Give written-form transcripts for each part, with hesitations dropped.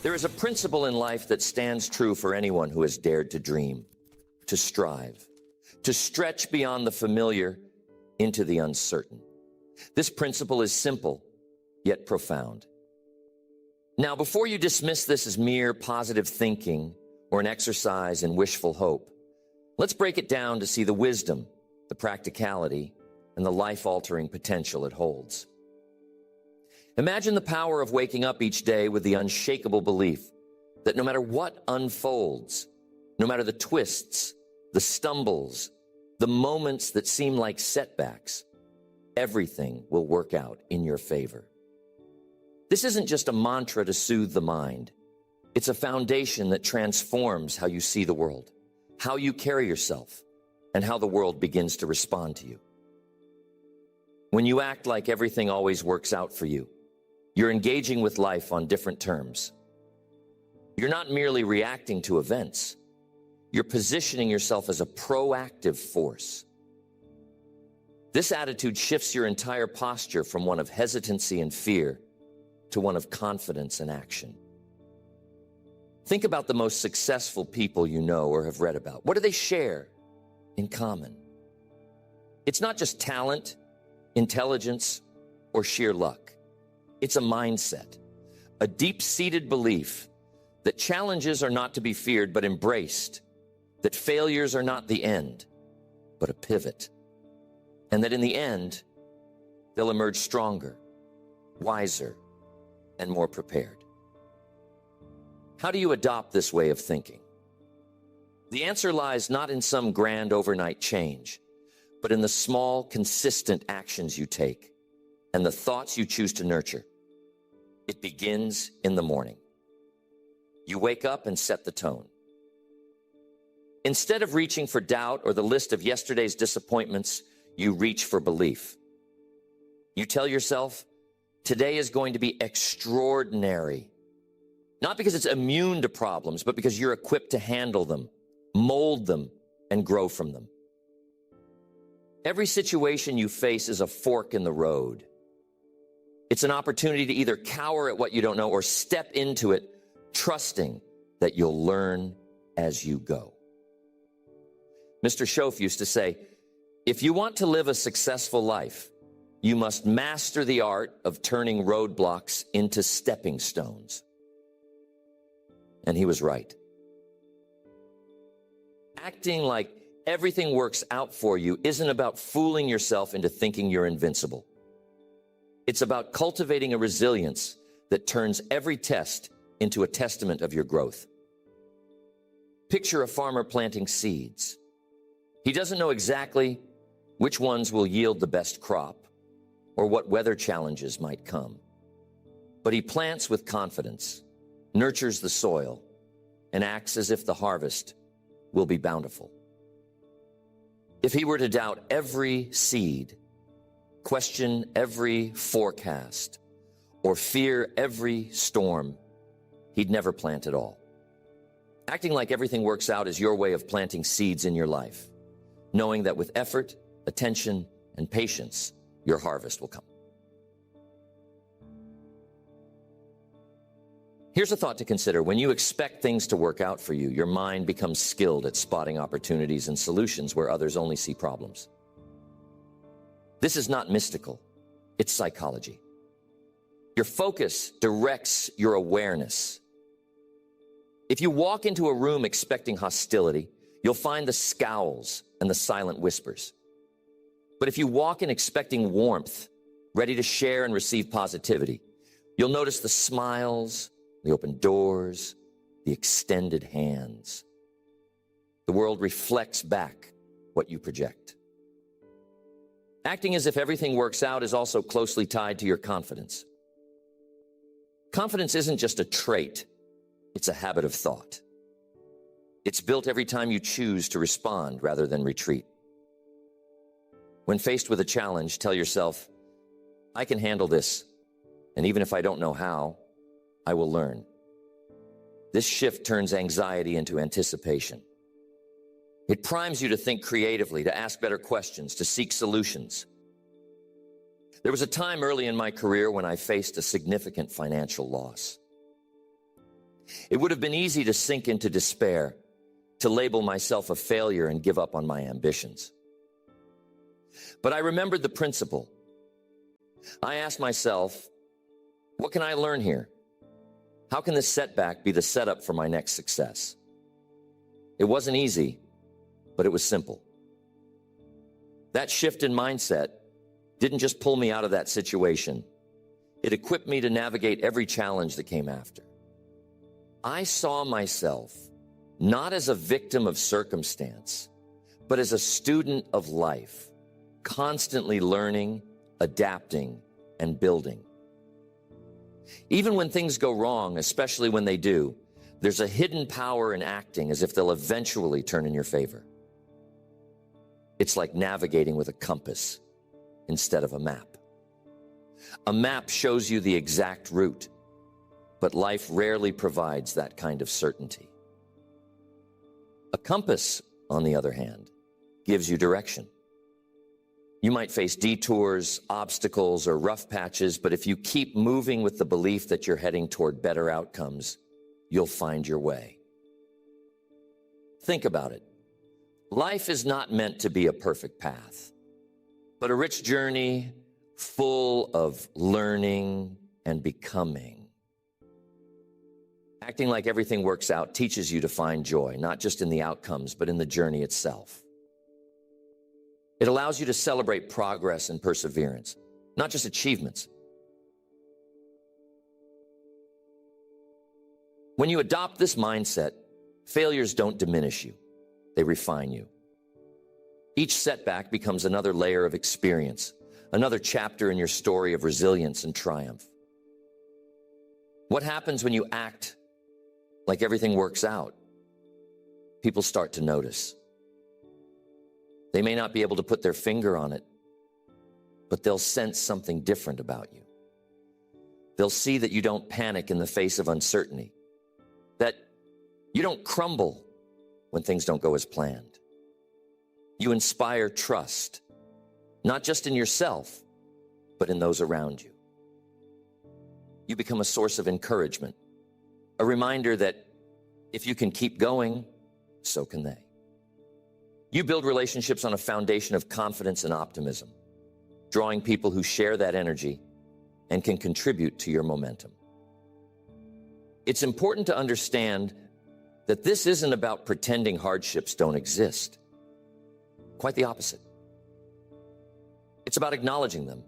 There is a principle in life that stands true for anyone who has dared to dream, to strive, to stretch beyond the familiar into the uncertain. This principle is simple, yet profound. Now, before you dismiss this as mere positive thinking or an exercise in wishful hope, let's break it down to see the wisdom, the practicality, and the life-altering potential it holds. Imagine the power of waking up each day with the unshakable belief that no matter what unfolds, no matter the twists, the stumbles, the moments that seem like setbacks, everything will work out in your favor. This isn't just a mantra to soothe the mind. It's a foundation that transforms how you see the world, how you carry yourself, and how the world begins to respond to you. When you act like everything always works out for you, you're engaging with life on different terms. You're not merely reacting to events. You're positioning yourself as a proactive force. This attitude shifts your entire posture from one of hesitancy and fear to one of confidence and action. Think about the most successful people you know or have read about. What do they share in common? It's not just talent, intelligence, or sheer luck. It's a mindset, a deep-seated belief that challenges are not to be feared but embraced, that failures are not the end, but a pivot, and that in the end, they'll emerge stronger, wiser, and more prepared. How do you adopt this way of thinking? The answer lies not in some grand overnight change, but in the small, consistent actions you take and the thoughts you choose to nurture. It begins in the morning. You wake up and set the tone. Instead of reaching for doubt or the list of yesterday's disappointments, you reach for belief. You tell yourself, today is going to be extraordinary. Not because it's immune to problems, but because you're equipped to handle them, mold them, and grow from them. Every situation you face is a fork in the road. It's an opportunity to either cower at what you don't know or step into it, trusting that you'll learn as you go. Mr. Schoaf used to say, if you want to live a successful life, you must master the art of turning roadblocks into stepping stones. And he was right. Acting like everything works out for you isn't about fooling yourself into thinking you're invincible. It's about cultivating a resilience that turns every test into a testament of your growth. Picture a farmer planting seeds. He doesn't know exactly which ones will yield the best crop or what weather challenges might come. But he plants with confidence, nurtures the soil, and acts as if the harvest will be bountiful. If he were to doubt every seed, question every forecast, or fear every storm, he'd never plant at all. Acting like everything works out is your way of planting seeds in your life, knowing that with effort, attention, and patience, your harvest will come. Here's a thought to consider. When you expect things to work out for you, your mind becomes skilled at spotting opportunities and solutions where others only see problems. This is not mystical. It's psychology. Your focus directs your awareness. If you walk into a room expecting hostility, you'll find the scowls and the silent whispers. But if you walk in expecting warmth, ready to share and receive positivity, you'll notice the smiles, the open doors, the extended hands. The world reflects back what you project. Acting as if everything works out is also closely tied to your confidence. Confidence isn't just a trait, it's a habit of thought. It's built every time you choose to respond rather than retreat. When faced with a challenge, tell yourself, I can handle this, and even if I don't know how, I will learn. This shift turns anxiety into anticipation. It primes you to think creatively, to ask better questions, to seek solutions. There was a time early in my career when I faced a significant financial loss. It would have been easy to sink into despair, to label myself a failure and give up on my ambitions. But I remembered the principle. I asked myself, what can I learn here? How can this setback be the setup for my next success? It wasn't easy, but it was simple. That shift in mindset didn't just pull me out of that situation. It equipped me to navigate every challenge that came after. I saw myself not as a victim of circumstance, but as a student of life, constantly learning, adapting, and building. Even when things go wrong, especially when they do, there's a hidden power in acting as if they'll eventually turn in your favor. It's like navigating with a compass instead of a map. A map shows you the exact route, but life rarely provides that kind of certainty. A compass, on the other hand, gives you direction. You might face detours, obstacles, or rough patches, but if you keep moving with the belief that you're heading toward better outcomes, you'll find your way. Think about it. Life is not meant to be a perfect path, but a rich journey full of learning and becoming. Acting like everything works out teaches you to find joy, not just in the outcomes, but in the journey itself. It allows you to celebrate progress and perseverance, not just achievements. When you adopt this mindset, failures don't diminish you, they refine you. Each setback becomes another layer of experience, another chapter in your story of resilience and triumph. What happens when you act like everything works out? People start to notice. They may not be able to put their finger on it, but they'll sense something different about you. They'll see that you don't panic in the face of uncertainty, that you don't crumble when things don't go as planned. You inspire trust, not just in yourself, but in those around you. You become a source of encouragement, a reminder that if you can keep going, so can they. You build relationships on a foundation of confidence and optimism, drawing people who share that energy and can contribute to your momentum. It's important to understand that this isn't about pretending hardships don't exist. Quite the opposite. It's about acknowledging them,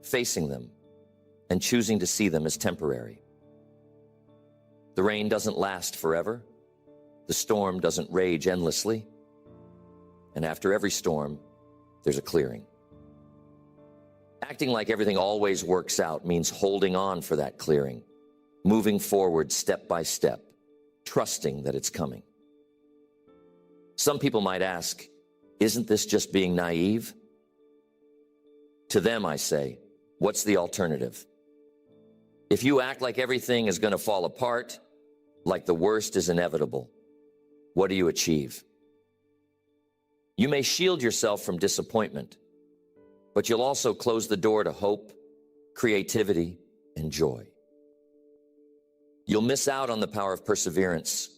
facing them, and choosing to see them as temporary. The rain doesn't last forever. The storm doesn't rage endlessly. And after every storm, there's a clearing. Acting like everything always works out means holding on for that clearing, moving forward step by step, trusting that it's coming. Some people might ask, isn't this just being naive? To them, I say, what's the alternative? If you act like everything is going to fall apart, like the worst is inevitable, what do you achieve? You may shield yourself from disappointment, but you'll also close the door to hope, creativity, and joy. You'll miss out on the power of perseverance,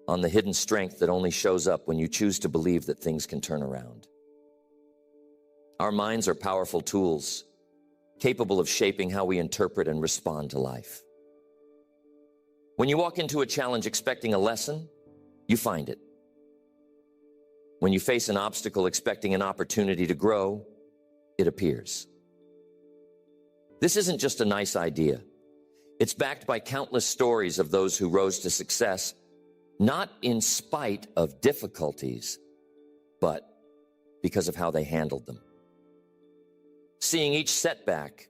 on the hidden strength that only shows up when you choose to believe that things can turn around. Our minds are powerful tools, capable of shaping how we interpret and respond to life. When you walk into a challenge expecting a lesson, you find it. When you face an obstacle expecting an opportunity to grow, it appears. This isn't just a nice idea. It's backed by countless stories of those who rose to success, not in spite of difficulties, but because of how they handled them. Seeing each setback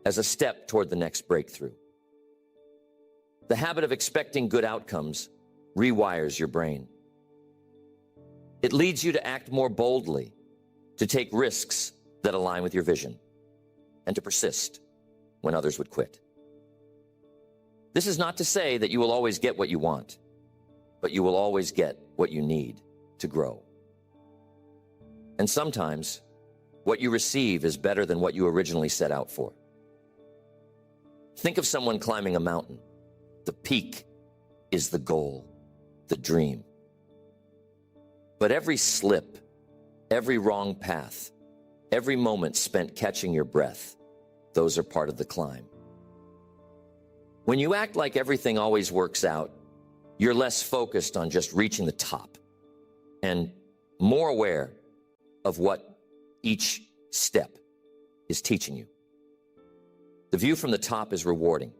as a step toward the next breakthrough. The habit of expecting good outcomes rewires your brain. It leads you to act more boldly, to take risks that align with your vision, and to persist when others would quit. This is not to say that you will always get what you want, but you will always get what you need to grow. And sometimes, what you receive is better than what you originally set out for. Think of someone climbing a mountain. The peak is the goal, the dream. But every slip, every wrong path, every moment spent catching your breath, those are part of the climb. When you act like everything always works out, you're less focused on just reaching the top and more aware of what each step is teaching you. The view from the top is rewarding,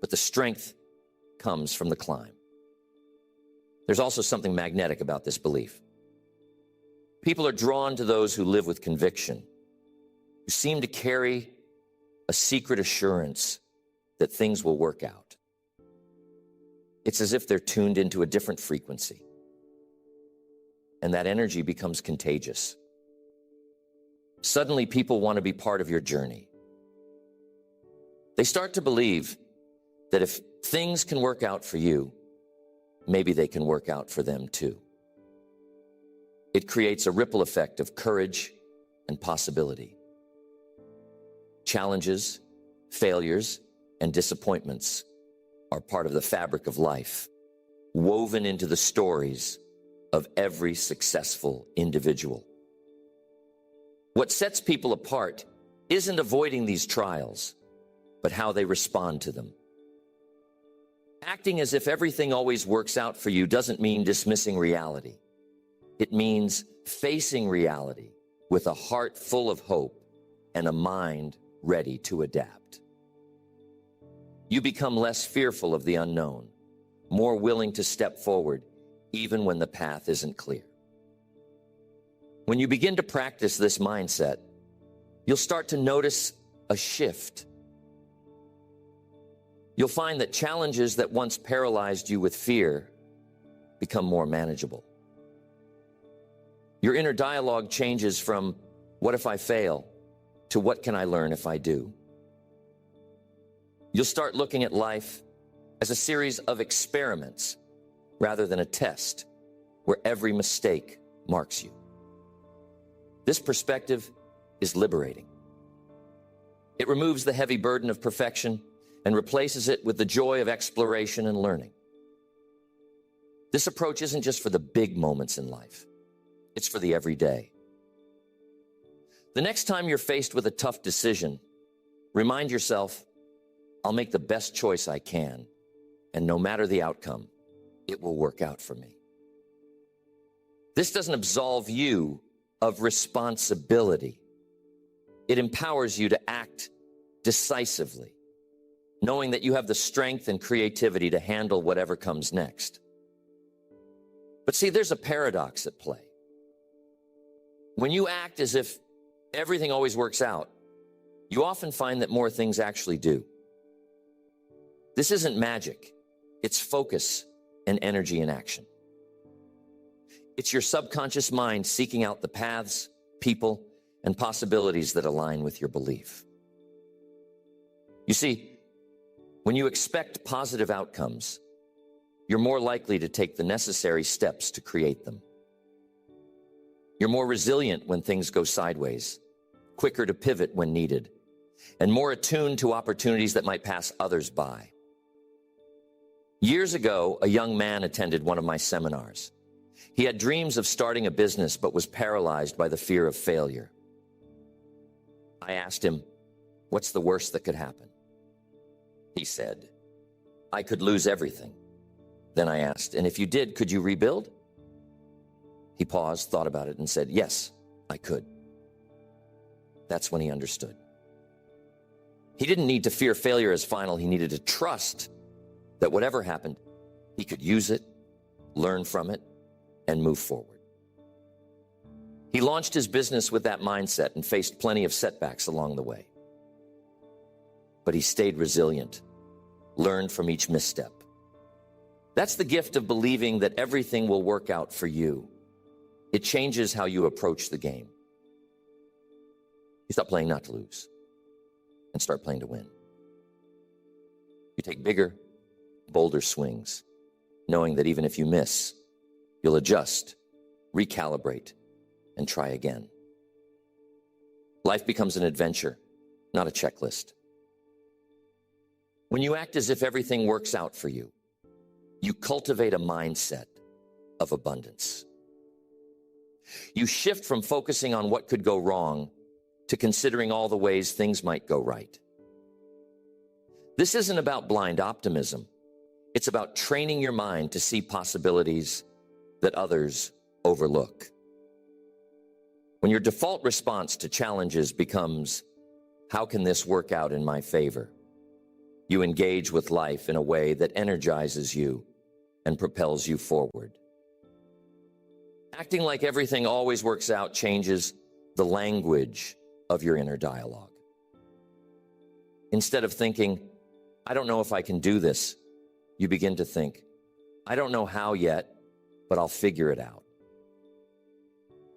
but the strength comes from the climb. There's also something magnetic about this belief. People are drawn to those who live with conviction, who seem to carry a secret assurance that things will work out. It's as if they're tuned into a different frequency, and that energy becomes contagious. Suddenly, people want to be part of your journey. They start to believe that if things can work out for you, maybe they can work out for them too. It creates a ripple effect of courage and possibility. Challenges, failures, and disappointments are part of the fabric of life, woven into the stories of every successful individual. What sets people apart isn't avoiding these trials, but how they respond to them. Acting as if everything always works out for you doesn't mean dismissing reality. It means facing reality with a heart full of hope and a mind ready to adapt. You become less fearful of the unknown, more willing to step forward even when the path isn't clear. When you begin to practice this mindset, you'll start to notice a shift. You'll find that challenges that once paralyzed you with fear become more manageable. Your inner dialogue changes from, what if I fail, to what can I learn if I do? You'll start looking at life as a series of experiments rather than a test where every mistake marks you. This perspective is liberating. It removes the heavy burden of perfection and replaces it with the joy of exploration and learning. This approach isn't just for the big moments in life. It's for the everyday. The next time you're faced with a tough decision, remind yourself, I'll make the best choice I can, and no matter the outcome, it will work out for me. This doesn't absolve you of responsibility. It empowers you to act decisively, knowing that you have the strength and creativity to handle whatever comes next. But see, there's a paradox at play. When you act as if everything always works out, you often find that more things actually do. This isn't magic. It's focus and energy in action. It's your subconscious mind seeking out the paths, people, and possibilities that align with your belief. You see, when you expect positive outcomes, you're more likely to take the necessary steps to create them. You're more resilient when things go sideways, quicker to pivot when needed, and more attuned to opportunities that might pass others by. Years ago, a young man attended one of my seminars. He had dreams of starting a business, but was paralyzed by the fear of failure. I asked him, what's the worst that could happen? He said, I could lose everything. Then I asked, and if you did, could you rebuild? He paused, thought about it, and said, yes, I could. That's when he understood. He didn't need to fear failure as final. He needed to trust that whatever happened, he could use it, learn from it, and move forward. He launched his business with that mindset and faced plenty of setbacks along the way. But he stayed resilient, learned from each misstep. That's the gift of believing that everything will work out for you. It changes how you approach the game. You stop playing not to lose and start playing to win. You take bigger, bolder swings, knowing that even if you miss, you'll adjust, recalibrate, and try again. Life becomes an adventure, not a checklist. When you act as if everything works out for you, you cultivate a mindset of abundance. You shift from focusing on what could go wrong to considering all the ways things might go right. This isn't about blind optimism. It's about training your mind to see possibilities that others overlook. When your default response to challenges becomes, how can this work out in my favor? You engage with life in a way that energizes you and propels you forward. Acting like everything always works out changes the language of your inner dialogue. Instead of thinking, I don't know if I can do this, you begin to think, I don't know how yet, but I'll figure it out.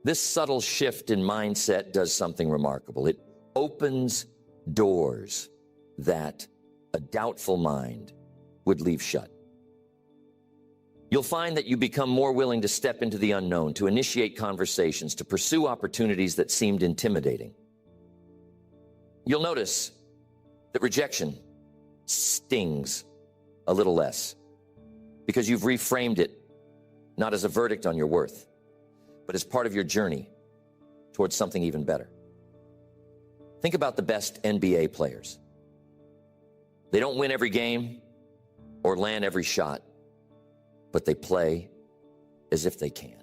This subtle shift in mindset does something remarkable. It opens doors that a doubtful mind would leave shut. You'll find that you become more willing to step into the unknown, to initiate conversations, to pursue opportunities that seemed intimidating. You'll notice that rejection stings a little less because you've reframed it not as a verdict on your worth, but as part of your journey towards something even better. Think about the best NBA players. They don't win every game or land every shot, but they play as if they can.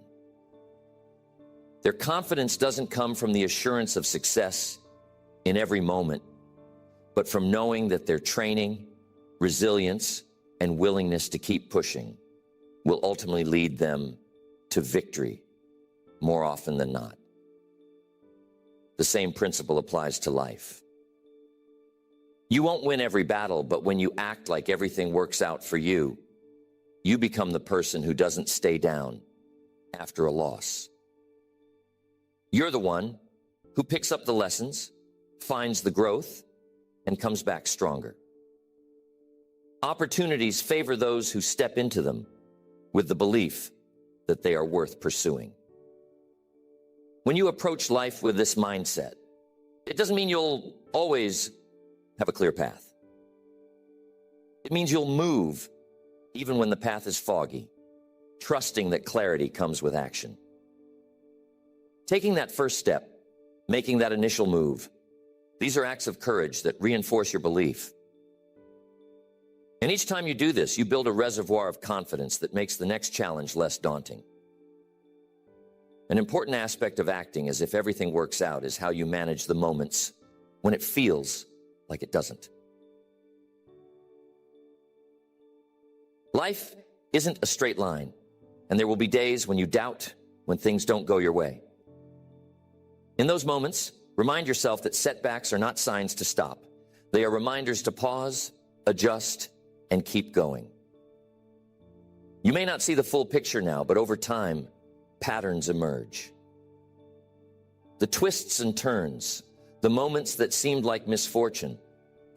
Their confidence doesn't come from the assurance of success in every moment, but from knowing that their training, resilience, and willingness to keep pushing will ultimately lead them to victory more often than not. The same principle applies to life. You won't win every battle, but when you act like everything works out for you, you become the person who doesn't stay down after a loss. You're the one who picks up the lessons, finds the growth, and comes back stronger. Opportunities favor those who step into them with the belief that they are worth pursuing. When you approach life with this mindset, it doesn't mean you'll always have a clear path. It means you'll move even when the path is foggy, trusting that clarity comes with action. Taking that first step, making that initial move, these are acts of courage that reinforce your belief. And each time you do this, you build a reservoir of confidence that makes the next challenge less daunting. An important aspect of acting as if everything works out is how you manage the moments when it feels like it doesn't. Life isn't a straight line, and there will be days when you doubt, when things don't go your way. In those moments, remind yourself that setbacks are not signs to stop. They are reminders to pause, adjust, and keep going. You may not see the full picture now, but over time, patterns emerge. The twists and turns, the moments that seemed like misfortune,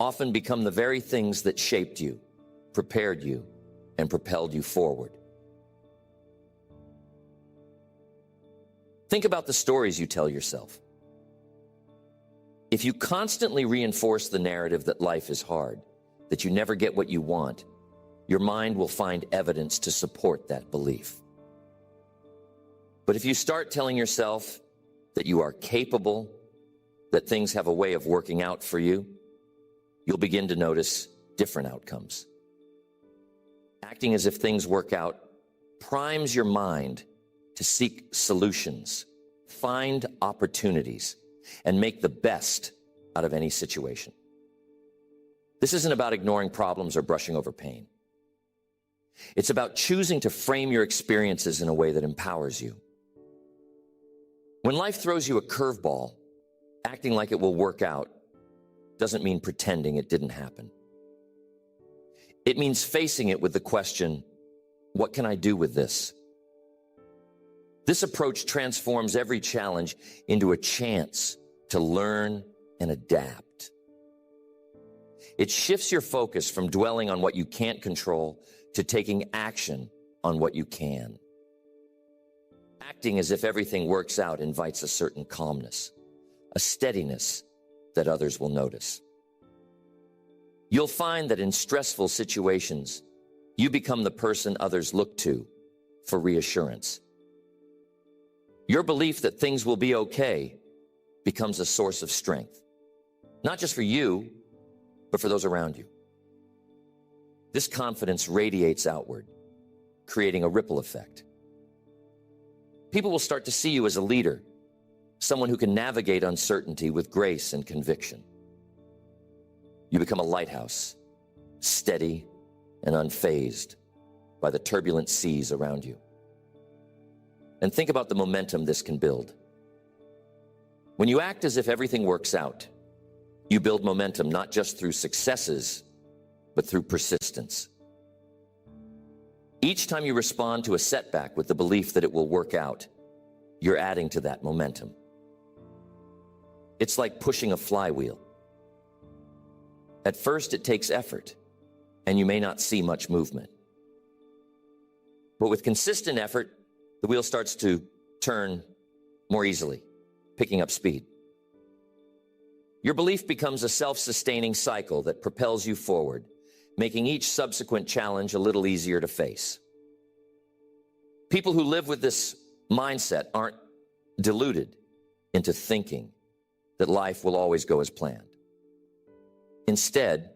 often become the very things that shaped you, prepared you, and propelled you forward. Think about the stories you tell yourself. If you constantly reinforce the narrative that life is hard, that you never get what you want, your mind will find evidence to support that belief. But if you start telling yourself that you are capable, that things have a way of working out for you, you'll begin to notice different outcomes. Acting as if things work out primes your mind to seek solutions, find opportunities, and make the best out of any situation. This isn't about ignoring problems or brushing over pain. It's about choosing to frame your experiences in a way that empowers you. When life throws you a curveball, acting like it will work out doesn't mean pretending it didn't happen. It means facing it with the question, what can I do with this? This approach transforms every challenge into a chance to learn and adapt. It shifts your focus from dwelling on what you can't control to taking action on what you can. Acting as if everything works out invites a certain calmness, a steadiness that others will notice. You'll find that in stressful situations, You become the person others look to for reassurance. Your belief that things will be okay becomes a source of strength, not just for you, but for those around you. This confidence radiates outward, creating a ripple effect. People will start to see you as a leader, someone who can navigate uncertainty with grace and conviction. You become a lighthouse, steady and unfazed by the turbulent seas around you. And think about the momentum this can build. When you act as if everything works out, you build momentum not just through successes, but through persistence. Each time you respond to a setback with the belief that it will work out, you're adding to that momentum. It's like pushing a flywheel. At first, it takes effort, and you may not see much movement. But with consistent effort, the wheel starts to turn more easily, picking up speed. Your belief becomes a self-sustaining cycle that propels you forward, making each subsequent challenge a little easier to face. People who live with this mindset aren't deluded into thinking that life will always go as planned. Instead,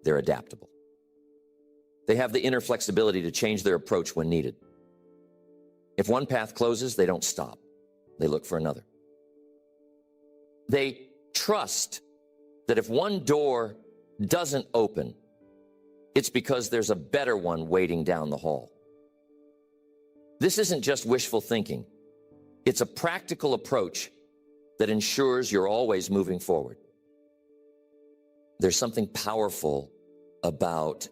they're adaptable. They have the inner flexibility to change their approach when needed. If one path closes, they don't stop. They look for another. They trust that if one door doesn't open, it's because there's a better one waiting down the hall. This isn't just wishful thinking. It's a practical approach that ensures you're always moving forward. There's something powerful about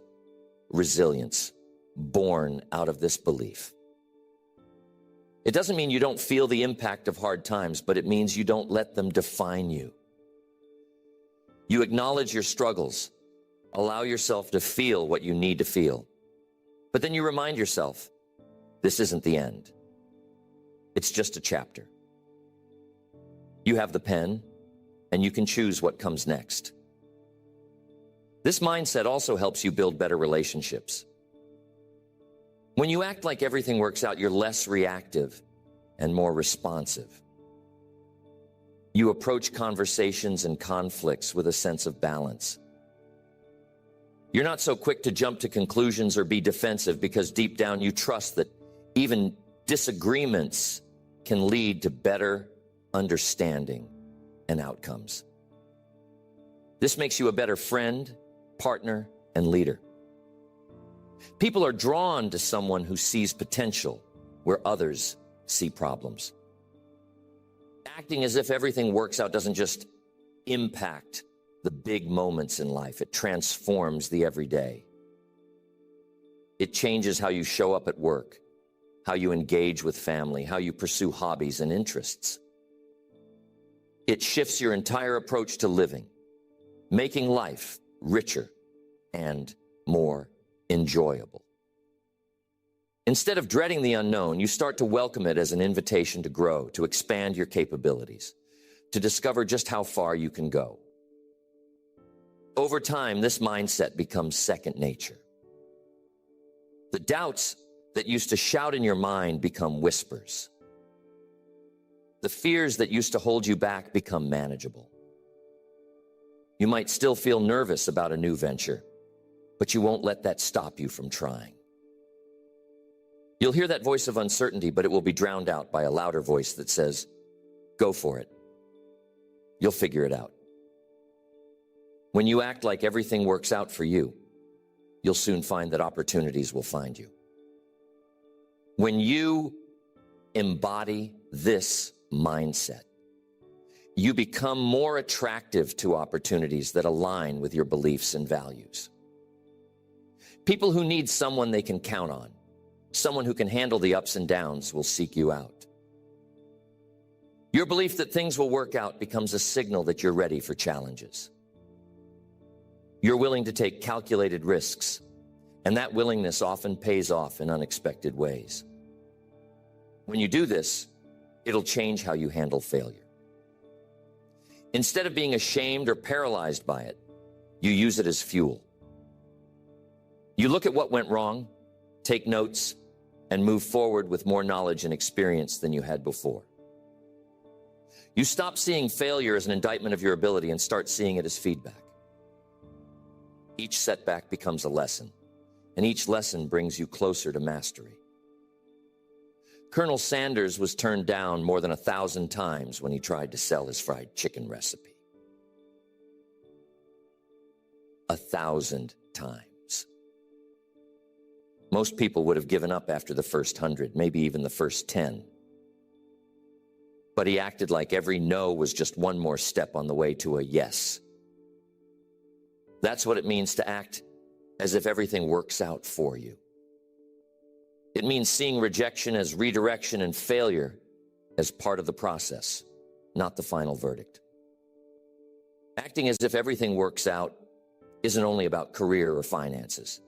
resilience born out of this belief. It doesn't mean you don't feel the impact of hard times, but it means you don't let them define you. You acknowledge your struggles, allow yourself to feel what you need to feel, but then you remind yourself, this isn't the end. It's just a chapter. You have the pen, and you can choose what comes next. This mindset also helps you build better relationships. When you act like everything works out, you're less reactive and more responsive. You approach conversations and conflicts with a sense of balance. You're not so quick to jump to conclusions or be defensive because deep down you trust that even disagreements can lead to better understanding and outcomes. This makes you a better friend, partner, and leader. People are drawn to someone who sees potential where others see problems. Acting as if everything works out doesn't just impact the big moments in life, it transforms the everyday. It changes how you show up at work, how you engage with family, how you pursue hobbies and interests. It shifts your entire approach to living, making life richer and more enjoyable. Instead of dreading the unknown, you start to welcome it as an invitation to grow, to expand your capabilities, to discover just how far you can go. Over time, this mindset becomes second nature. The doubts that used to shout in your mind become whispers. The fears that used to hold you back become manageable. You might still feel nervous about a new venture, but you won't let that stop you from trying. You'll hear that voice of uncertainty, but it will be drowned out by a louder voice that says, go for it. You'll figure it out. When you act like everything works out for you, you'll soon find that opportunities will find you. When you embody this mindset, you become more attractive to opportunities that align with your beliefs and values. People who need someone they can count on, someone who can handle the ups and downs, will seek you out. Your belief that things will work out becomes a signal that you're ready for challenges. You're willing to take calculated risks, and that willingness often pays off in unexpected ways. When you do this, it'll change how you handle failure. Instead of being ashamed or paralyzed by it, you use it as fuel. You look at what went wrong, take notes, and move forward with more knowledge and experience than you had before. You stop seeing failure as an indictment of your ability and start seeing it as feedback. Each setback becomes a lesson, and each lesson brings you closer to mastery. Colonel Sanders was turned down more than 1,000 times when he tried to sell his fried chicken recipe. 1,000 times. Most people would have given up after the first 100, maybe even the first 10. But he acted like every no was just one more step on the way to a yes. That's what it means to act as if everything works out for you. It means seeing rejection as redirection and failure as part of the process, not the final verdict. Acting as if everything works out isn't only about career or finances.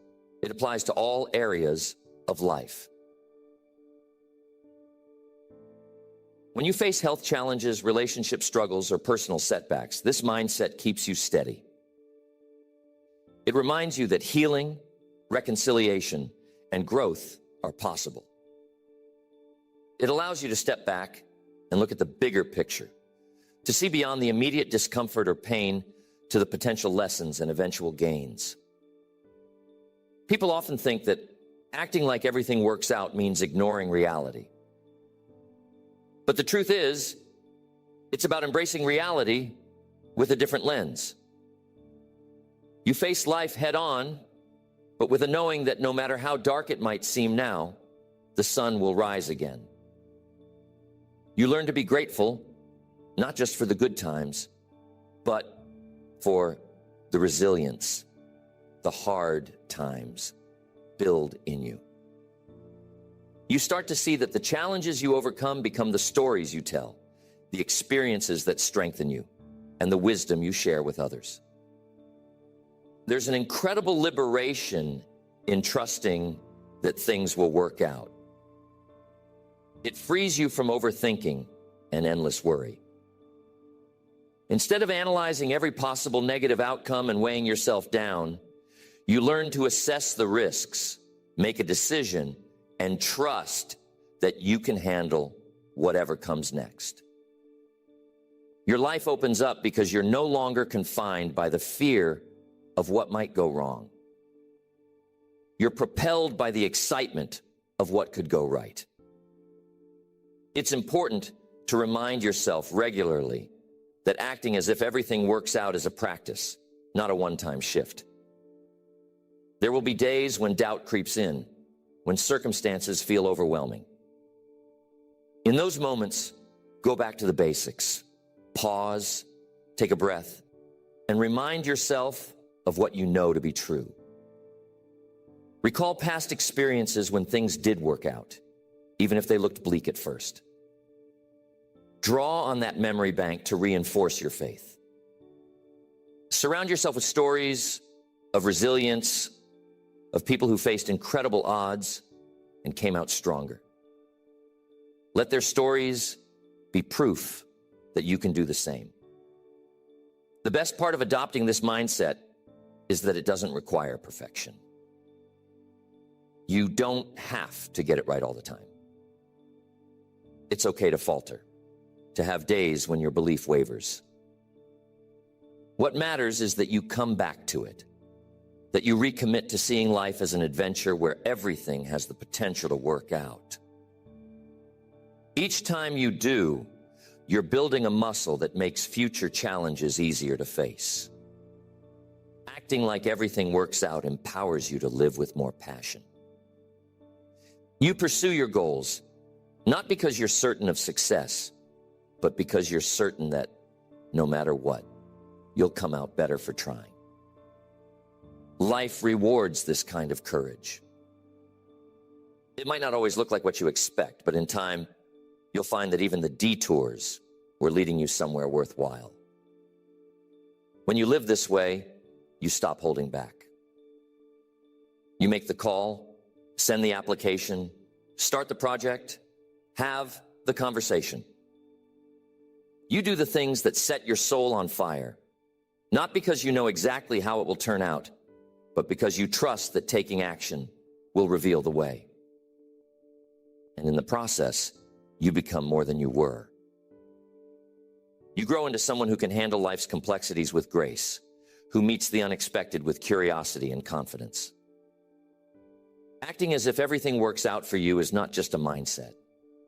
It applies to all areas of life. When you face health challenges, relationship struggles, or personal setbacks, this mindset keeps you steady. It reminds you that healing, reconciliation, and growth are possible. It allows you to step back and look at the bigger picture, to see beyond the immediate discomfort or pain to the potential lessons and eventual gains. People often think that acting like everything works out means ignoring reality. But the truth is, it's about embracing reality with a different lens. You face life head on, but with a knowing that no matter how dark it might seem now, the sun will rise again. You learn to be grateful, not just for the good times, but for the resilience the hard times build in you. You start to see that the challenges you overcome become the stories you tell, the experiences that strengthen you, and the wisdom you share with others. There's an incredible liberation in trusting that things will work out. It frees you from overthinking and endless worry. Instead of analyzing every possible negative outcome and weighing yourself down, you learn to assess the risks, make a decision, and trust that you can handle whatever comes next. Your life opens up because you're no longer confined by the fear of what might go wrong. You're propelled by the excitement of what could go right. It's important to remind yourself regularly that acting as if everything works out is a practice, not a one-time shift. There will be days when doubt creeps in, when circumstances feel overwhelming. In those moments, go back to the basics. Pause, take a breath, and remind yourself of what you know to be true. Recall past experiences when things did work out, even if they looked bleak at first. Draw on that memory bank to reinforce your faith. Surround yourself with stories of resilience, of people who faced incredible odds and came out stronger. Let their stories be proof that you can do the same. The best part of adopting this mindset is that it doesn't require perfection. You don't have to get it right all the time. It's okay to falter, to have days when your belief wavers. What matters is that you come back to it, that you recommit to seeing life as an adventure where everything has the potential to work out. Each time you do, you're building a muscle that makes future challenges easier to face. Acting like everything works out empowers you to live with more passion. You pursue your goals, not because you're certain of success, but because you're certain that no matter what, you'll come out better for trying. Life rewards this kind of courage. It might not always look like what you expect, but in time, you'll find that even the detours were leading you somewhere worthwhile. When you live this way, you stop holding back. You make the call, send the application, start the project, have the conversation. You do the things that set your soul on fire, not because you know exactly how it will turn out, but because you trust that taking action will reveal the way. And in the process, you become more than you were. You grow into someone who can handle life's complexities with grace, who meets the unexpected with curiosity and confidence. Acting as if everything works out for you is not just a mindset,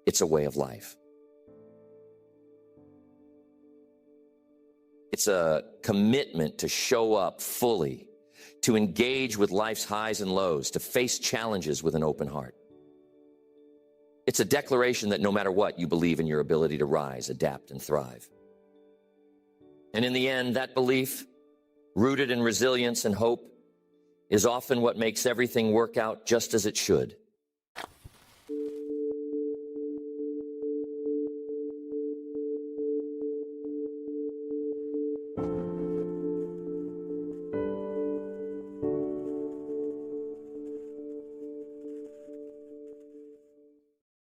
it's a way of life. It's a commitment to show up fully, to engage with life's highs and lows, to face challenges with an open heart. It's a declaration that no matter what, you believe in your ability to rise, adapt, and thrive. And in the end, that belief, rooted in resilience and hope, is often what makes everything work out just as it should.